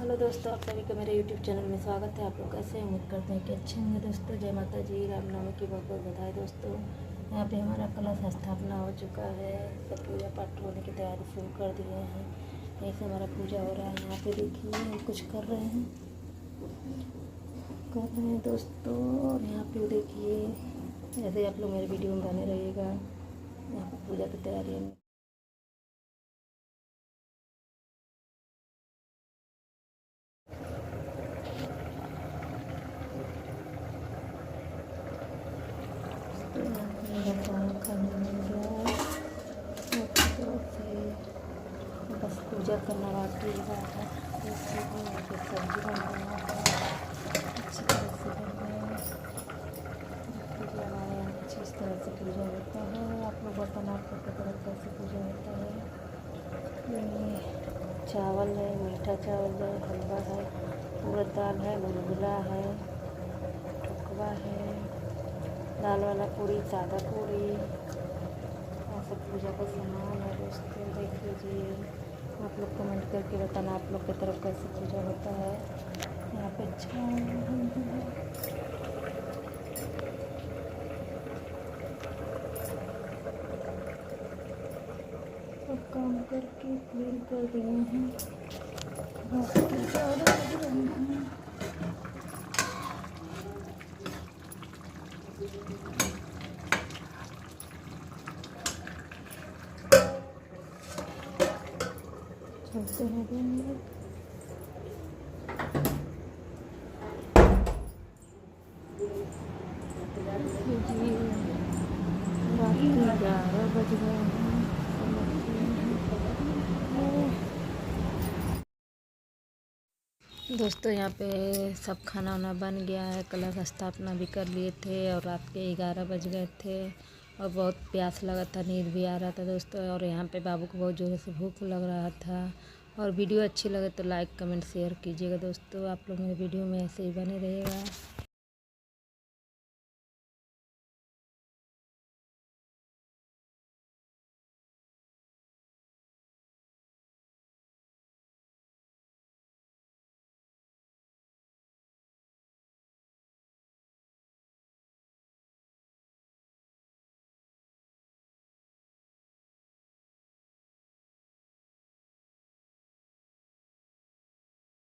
Hello दोस्तों, आप सभी का मेरे यूट्यूब चैनल में स्वागत है। आप लोग कैसे हैं? उम्मीद करते हैं कि अच्छे होंगे। दोस्तों जय माता जी, रामनवमी की बहुत बहुत बधाई। दोस्तों यहाँ पे हमारा कलश स्थापना हो चुका है, सब पूजा पाठ होने की तैयारी शुरू कर दिए हैं। यहीं से हमारा पूजा हो रहा है। यहाँ पे देखिए हम कुछ कर रहे हैं दोस्तों। और यहाँ पे देखिए ऐसे आप लोग मेरे वीडियो में बने रहिएगा। यहाँ पे पूजा की तैयारी है। बस पूजा करना बाकी है। सब्जी बन रहा है, अच्छी तरह से बन रहा है पूजा। हमारे यहाँ कुछ इस तरह से पूजा होता है। आप लोग बताना आप लोग की तरफ कैसे पूजा होता है। ये चावल है, मीठा चावल है, हलवा है, उड़द दाल है, गुलगुला है, ठुकवा है, दाल वाला पूरी, सादा पूरी, और सब पूजा का सामान है। दोस्तों देख लीजिए, आप लोग कमेंट करके बताना आप लोग की तरफ कैसे पूजा होता है। यहाँ पे सब काम करके क्लीन कर दिए हैं। चलते हैं दिन रात के 11 बज गए हैं। दोस्तों यहाँ पे सब खाना वाना बन गया है। कलश स्थापना भी कर लिए थे और रात के 11 बज गए थे और बहुत प्यास लगा था, नींद भी आ रहा था दोस्तों। और यहाँ पे बाबू को बहुत ज़ोर से भूख लग रहा था। और वीडियो अच्छी लगे तो लाइक कमेंट शेयर कीजिएगा दोस्तों। आप लोग मेरे वीडियो में ऐसे ही बने रहिएगा।